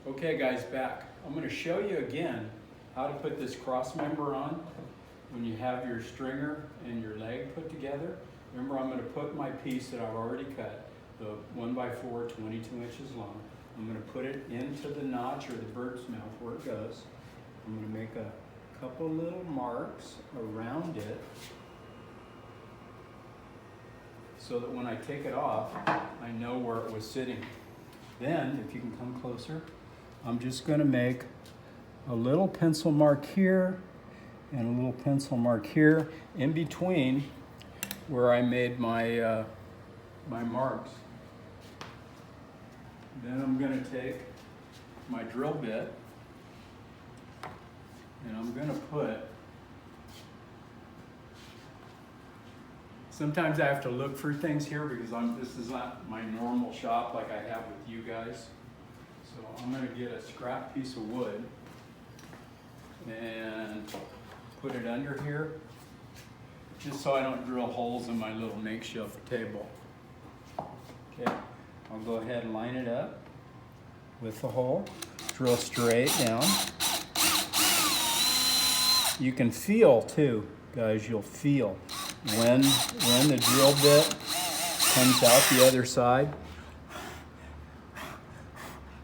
Okay guys, back. I'm going to show you again how to put this cross member on when you have your stringer and your leg put together. Remember, I'm going to put my piece that I've already cut, the 1x4, 22 inches long. I'm going to put it into the notch or the bird's mouth where it goes. I'm going to make a couple little marks around it so that when I take it off, I know where it was sitting. Then, if you can come closer, I'm just going to make a little pencil mark here and a little pencil mark here in between where I made my my marks. Then I'm going to take my drill bit and I'm going to put, sometimes I have to look for things here because this is not my normal shop like I have with you guys. So I'm going to get a scrap piece of wood and put it under here, just so I don't drill holes in my little makeshift table. Okay, I'll go ahead and line it up with the hole, drill straight down. You can feel too, guys, you'll feel when the drill bit comes out the other side.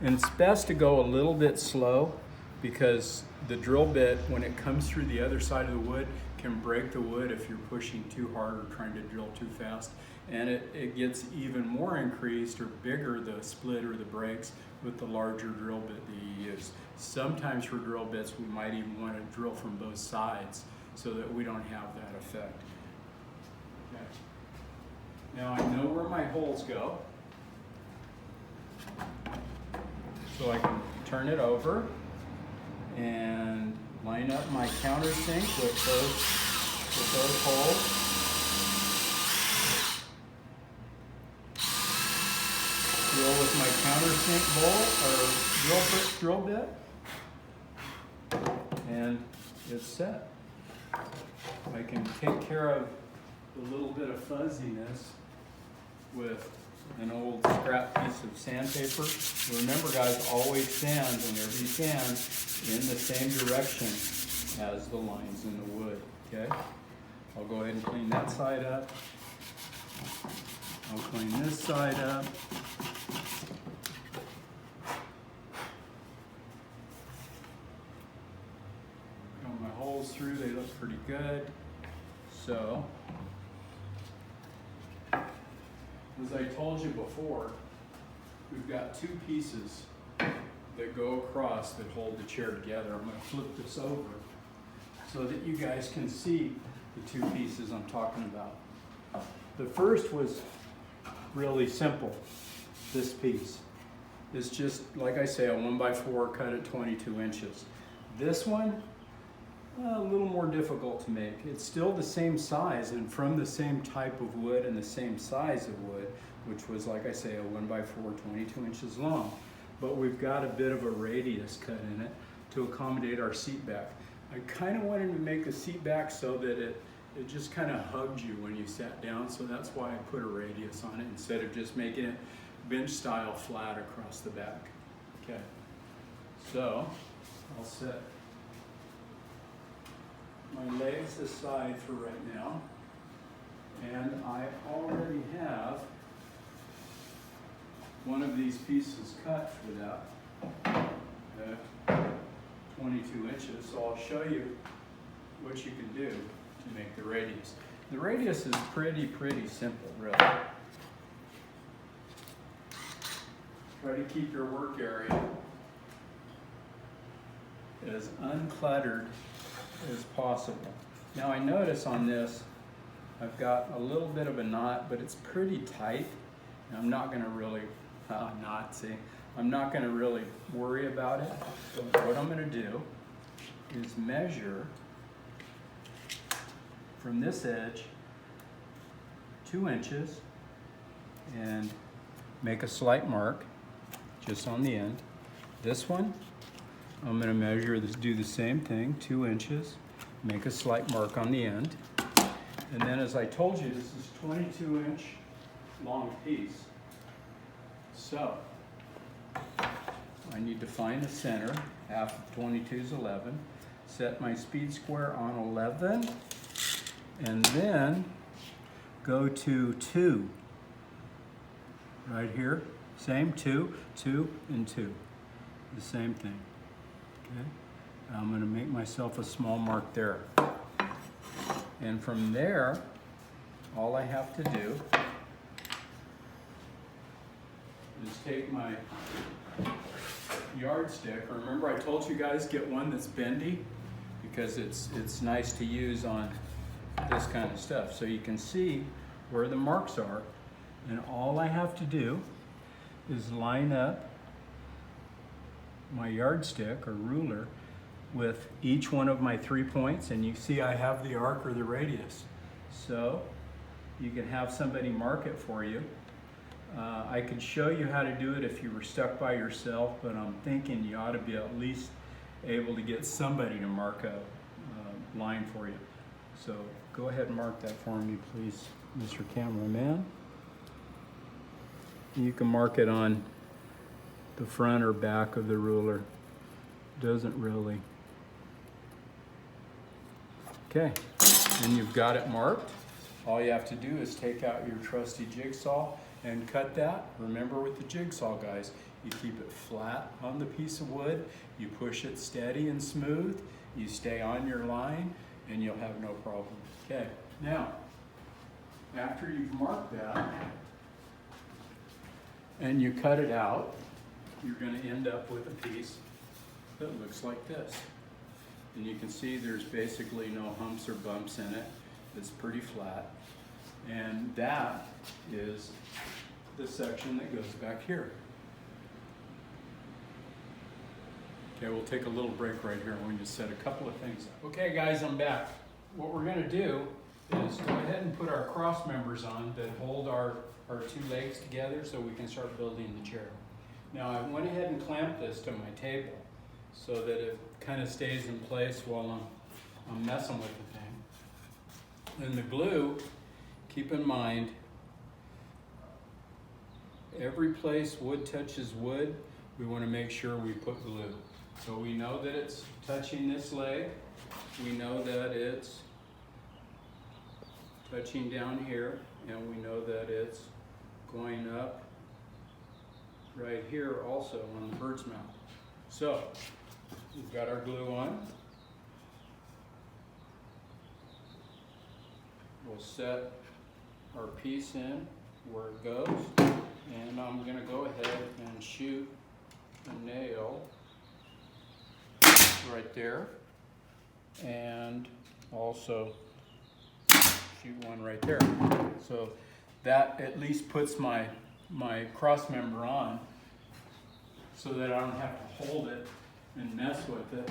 And it's best to go a little bit slow because the drill bit, when it comes through the other side of the wood, can break the wood if you're pushing too hard or trying to drill too fast. And it gets even more increased or bigger, the split or the breaks, with the larger drill bit that you use. Sometimes for drill bits, we might even want to drill from both sides so that we don't have that effect. Okay. Now I know where my holes go, so I can turn it over and line up my countersink with those holes. Drill with my countersink bowl or drill bit, and it's set. I can take care of the little bit of fuzziness with an old scrap piece of sandpaper. Remember guys, always sand whenever you can in the same direction as the lines in the wood, okay? I'll go ahead and clean that side up. I'll clean this side up. Got my holes through, they look pretty good. So, as I told you before, we've got two pieces that go across that hold the chair together. I'm going to flip this over so that you guys can see the two pieces I'm talking about. The first was really simple. This piece is just, like I say, a 1x4 cut at 22 inches. This one, a little more difficult to make. It's still the same size and from the same type of wood and the same size of wood, which was, like I say, a 1x4, 22 inches long. But we've got a bit of a radius cut in it to accommodate our seat back. I kind of wanted to make the seat back so that it just kind of hugged you when you sat down, so that's why I put a radius on it instead of just making it bench style flat across the back. Okay, so I'll set my legs aside for right now, and I already have one of these pieces cut for that 22 inches, so I'll show you what you can do to make the radius. The radius is pretty simple, really. Try to keep your work area as uncluttered as possible. Now I notice on this, I've got a little bit of a knot, but it's pretty tight. And I'm not gonna really, I'm not gonna really worry about it. So what I'm gonna do is measure from this edge 2 inches and make a slight mark just on the end. This one, I'm going to measure this, do the same thing, 2 inches, make a slight mark on the end. And then, as I told you, this is 22-inch long piece. So I need to find the center. Half of 22 is 11. Set my speed square on 11. And then go to 2. Right here. Same 2, 2, and 2. The same thing. Okay. I'm going to make myself a small mark there. And from there, all I have to do is take my yardstick. Remember I told you guys get one that's bendy because it's nice to use on this kind of stuff. So you can see where the marks are, and all I have to do is line up my yardstick or ruler with each one of my 3 points, and you see I have the arc or the radius. So you can have somebody mark it for you. I could show you how to do it if you were stuck by yourself, but I'm thinking you ought to be at least able to get somebody to mark a line for you. So go ahead and mark that for me, please, Mr. Cameraman. You can mark it on the front or back of the ruler. Doesn't really. Okay, and you've got it marked. All you have to do is take out your trusty jigsaw and cut that. Remember with the jigsaw, guys, you keep it flat on the piece of wood, you push it steady and smooth, you stay on your line, and you'll have no problem. Okay, now, after you've marked that, and you cut it out, you're going to end up with a piece that looks like this. And you can see there's basically no humps or bumps in it. It's pretty flat. And that is the section that goes back here. Okay, we'll take a little break right here. We're going to set a couple of things up. Okay guys, I'm back. What we're going to do is go ahead and put our cross members on that hold our 2 legs together so we can start building the chair. Now I went ahead and clamped this to my table so that it kind of stays in place while I'm messing with the thing. And the glue, keep in mind, every place wood touches wood, we want to make sure we put glue. So we know that it's touching this leg, we know that it's touching down here, and we know that it's going up right here also on the bird's mouth. So we've got our glue on. We'll set our piece in where it goes, and I'm going to go ahead and shoot a nail right there, and also shoot one right there. So that at least puts my cross member on so that I don't have to hold it and mess with it.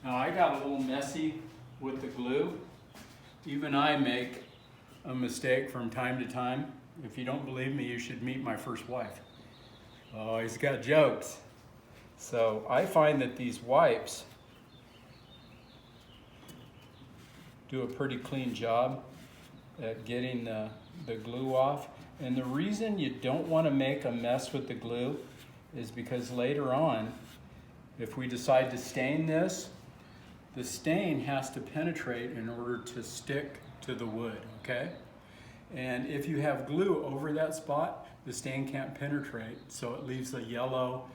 Now I got a little messy with the glue. Even I make a mistake from time to time. If you don't believe me, you should meet my first wife. Oh, he's got jokes. So I find that these wipes do a pretty clean job at getting the glue off. And the reason you don't want to make a mess with the glue is because later on, if we decide to stain this, the stain has to penetrate in order to stick to the wood, okay? And if you have glue over that spot, the stain can't penetrate, so it leaves a yellow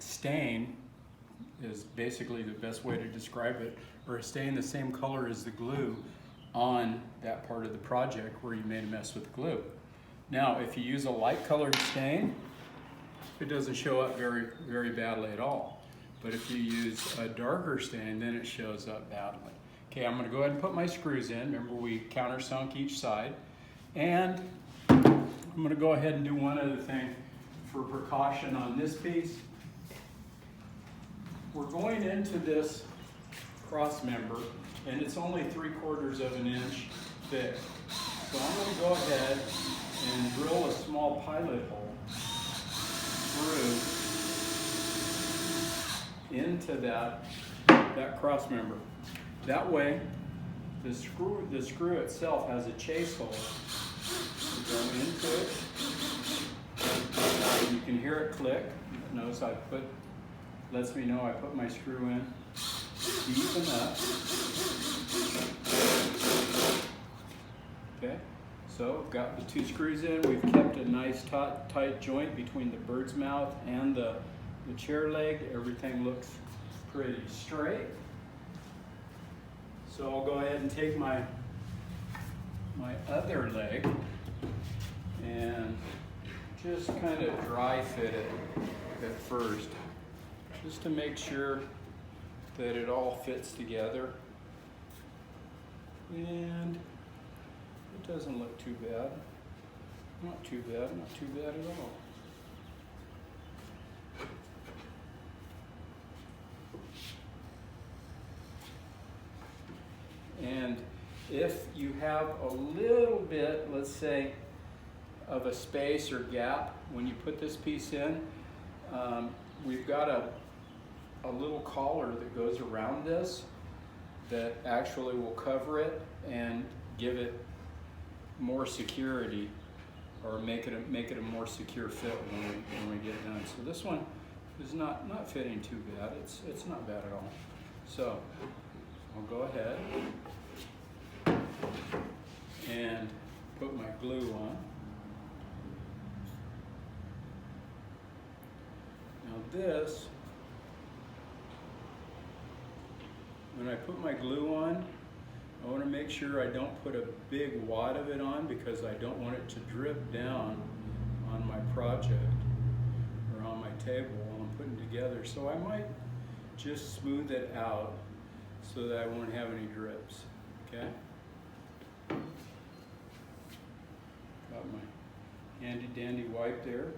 stain, is basically the best way to describe it, or a stain the same color as the glue on that part of the project where you made a mess with glue. Now, if you use a light colored stain, it doesn't show up very, very badly at all. But if you use a darker stain, then it shows up badly. Okay, I'm gonna go ahead and put my screws in. Remember, we countersunk each side. And I'm gonna go ahead and do one other thing for precaution on this piece. We're going into this cross member, and it's only 3/4 of an inch thick. So I'm gonna go ahead and drill a small pilot hole through into that cross member. That way, the screw itself has a chase hole. We go into it, you can hear it click. Notice lets me know I put my screw in deep enough. Okay, so got the 2 screws in. We've kept a nice tight joint between the bird's mouth and the chair leg. Everything looks pretty straight. So I'll go ahead and take my other leg and just kind of dry fit it at first, just to make sure that it all fits together. And it doesn't look too bad. Not too bad, not too bad at all. And if you have a little bit, let's say, of a space or gap when you put this piece in, we've got a little collar that goes around this that actually will cover it and give it more security, or make it a more secure fit when we get done. So this one is not fitting too bad. It's not bad at all. So I'll go ahead and put my glue on. Now this, when I put my glue on, I want to make sure I don't put a big wad of it on, because I don't want it to drip down on my project or on my table while I'm putting together. So I might just smooth it out so that I won't have any drips, okay? Got my handy dandy wipe there.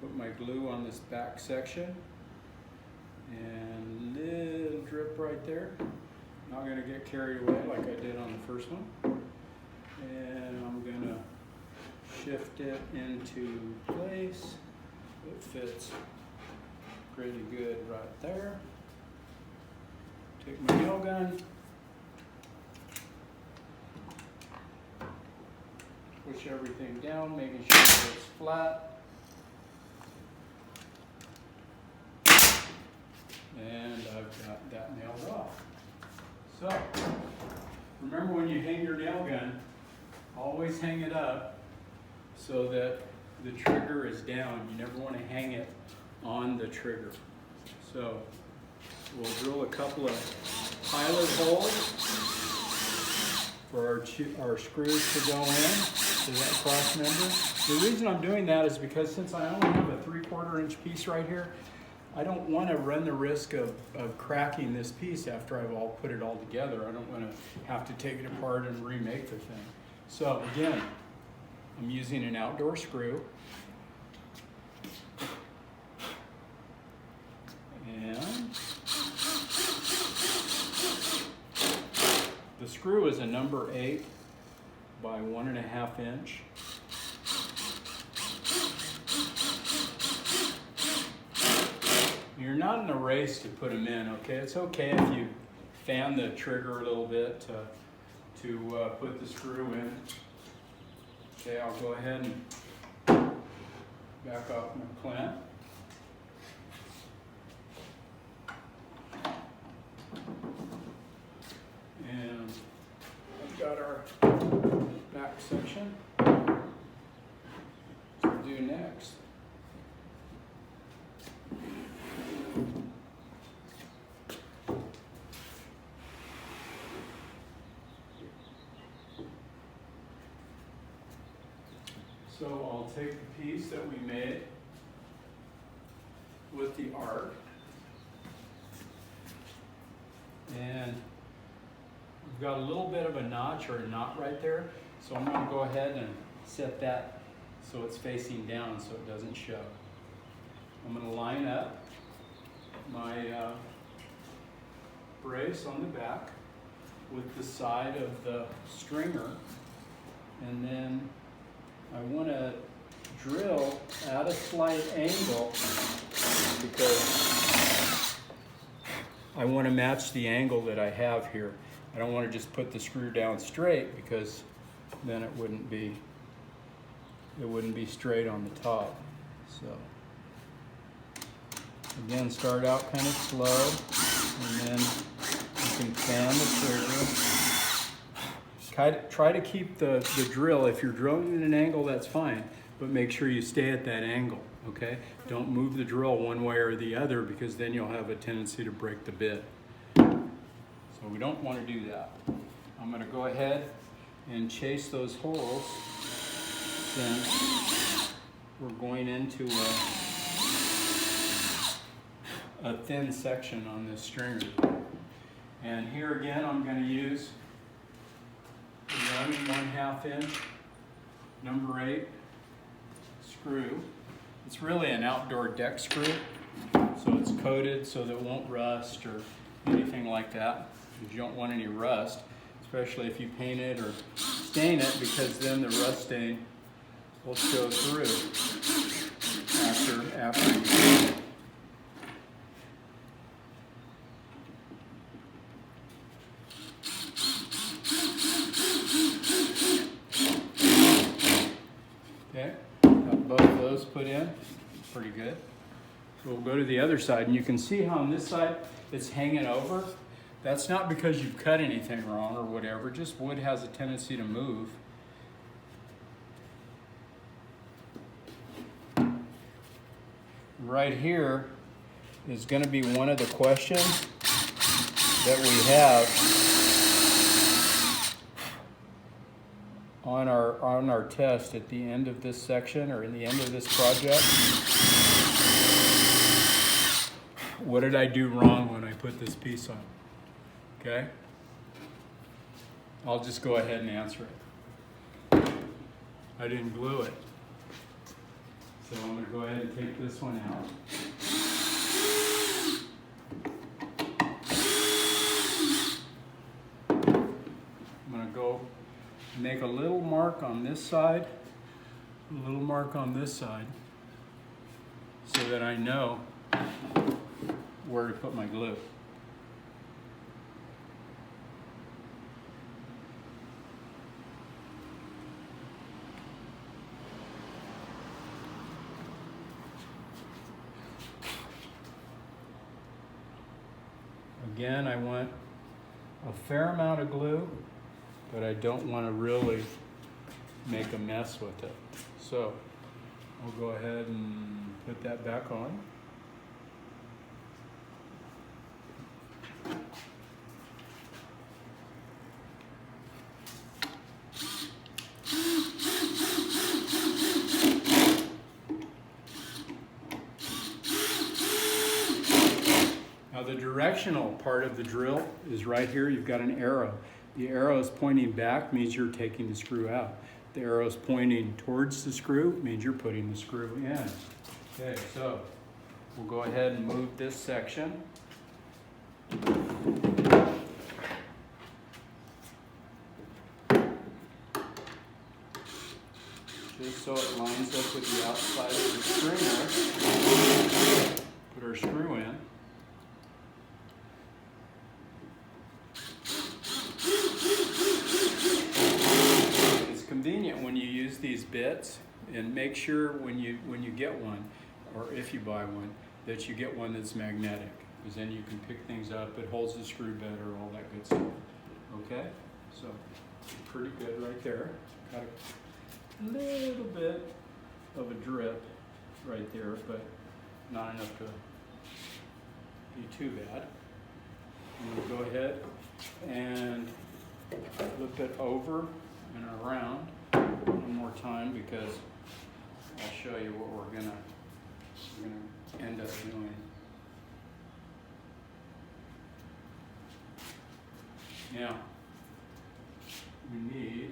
Put my glue on this back section, and little drip right there. Not going to get carried away like I did on the first one. And I'm going to shift it into place. It fits pretty good right there. Take my nail gun, push everything down, making sure that it's flat. And I've got that nailed off. So, remember when you hang your nail gun, always hang it up so that the trigger is down. You never want to hang it on the trigger. So, we'll drill a couple of pilot holes for our screws to go in to that cross member. The reason I'm doing that is because since I only have a 3/4 inch piece right here, I don't want to run the risk of cracking this piece after I've all put it all together. I don't want to have to take it apart and remake the thing. So again, I'm using an outdoor screw. And the screw is a number 8 by 1.5 inch. You're not in a race to put them in, okay? It's okay if you fan the trigger a little bit to put the screw in. Okay, I'll go ahead and back off my clamp. And I've got our back section to do next. So I'll take the piece that we made with the arc, and we've got a little bit of a notch or a knot right there, so I'm going to go ahead and set that so it's facing down so it doesn't show. I'm going to line up my brace on the back with the side of the stringer, and then I want to drill at a slight angle because I want to match the angle that I have here. I don't want to just put the screw down straight because then it wouldn't be straight on the top. So again, start out kind of slow, and then you can fan the trigger. Try to keep the drill, if you're drilling at an angle, that's fine, but make sure you stay at that angle, okay? Don't move the drill one way or the other, because then you'll have a tendency to break the bit. So we don't want to do that. I'm going to go ahead and chase those holes, since we're going into a thin section on this stringer. And here again, I'm going to use the 1/2 inch number 8 screw. It's really an outdoor deck screw, so it's coated so that it won't rust or anything like that. You don't want any rust, especially if you paint it or stain it, because then the rust stain will show through after you paint it. Okay, got both of those put in, pretty good. So we'll go to the other side, and you can see how on this side it's hanging over. That's not because you've cut anything wrong or whatever, just wood has a tendency to move. Right here is going to be one of the questions that we have on our test at the end of this section, or in the end of this project. What did I do wrong when I put this piece on? Okay? I'll just go ahead and answer it. I didn't glue it. So I'm going to go ahead and take this one out. I'm going to go make a little mark on this side, a little mark on this side, so that I know where to put my glue. Again, I want a fair amount of glue, but I don't want to really make a mess with it. So I'll go ahead and put that back on. Now the directional part of the drill is right here. You've got an arrow. The arrow is pointing back, means you're taking the screw out. The arrow is pointing towards the screw, means you're putting the screw in. Okay, so we'll go ahead and move this section. Just so it lines up with the outside of the stringer. Put our screw in. Convenient when you use these bits, and make sure when you get one, or if you buy one, that you get one that's magnetic, because then you can pick things up, it holds the screw better, all that good stuff. Okay, so pretty good right there. Got a little bit of a drip right there, but not enough to be too bad. I'm going to go ahead and flip it over and around one more time, because I'll show you what we're gonna end up doing. Now, we need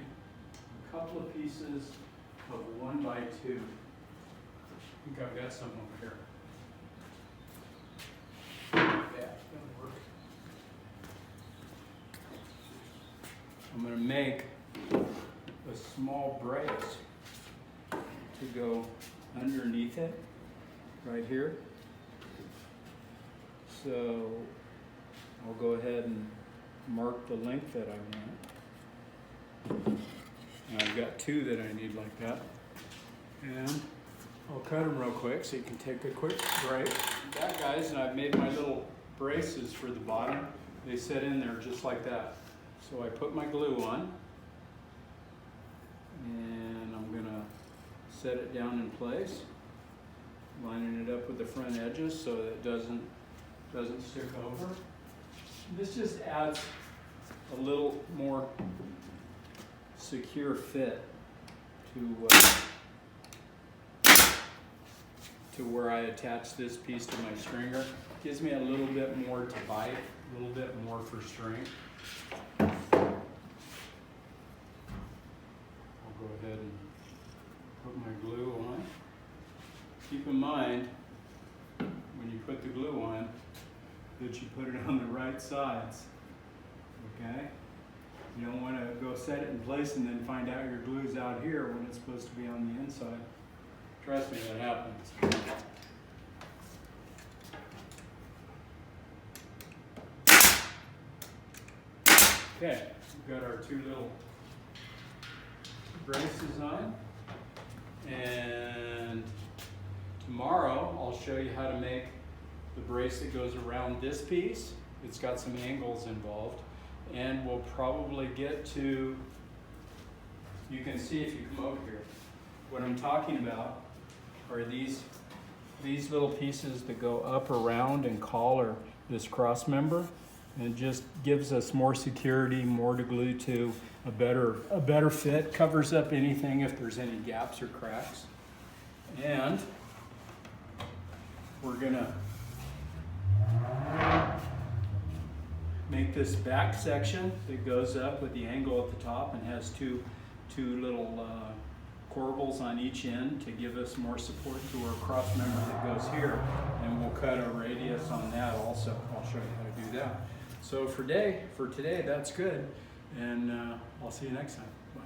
a couple of pieces of 1x2. I think I've got some over here. That's gonna work. I'm gonna make a small brace to go underneath it, right here. So I'll go ahead and mark the length that I want. And I've got two that I need like that. And I'll cut them real quick so you can take a quick break. That, guys, and I've made my little braces for the bottom. They set in there just like that. So I put my glue on, and I'm gonna set it down in place, lining it up with the front edges so that it doesn't stick over. This just adds a little more secure fit to where I attach this piece to my stringer. Gives me a little bit more to bite, a little bit more for strength. I'll go ahead and put my glue on. Keep in mind, when you put the glue on, that you put it on the right sides, okay? You don't want to go set it in place and then find out your glue's out here when it's supposed to be on the inside. Trust me, that happens. Okay, we've got our two little braces on, and tomorrow I'll show you how to make the brace that goes around this piece. It's got some angles involved, and we'll probably get to, you can see if you come over here, what I'm talking about are these little pieces that go up around and collar this cross member, and it just gives us more security, more to glue to, a better fit, covers up anything if there's any gaps or cracks. And we're gonna make this back section that goes up with the angle at the top and has two little corbels on each end to give us more support to our cross member that goes here, and we'll cut a radius on that also. I'll show you how to do that. So for today, that's good, and I'll see you next time. Bye.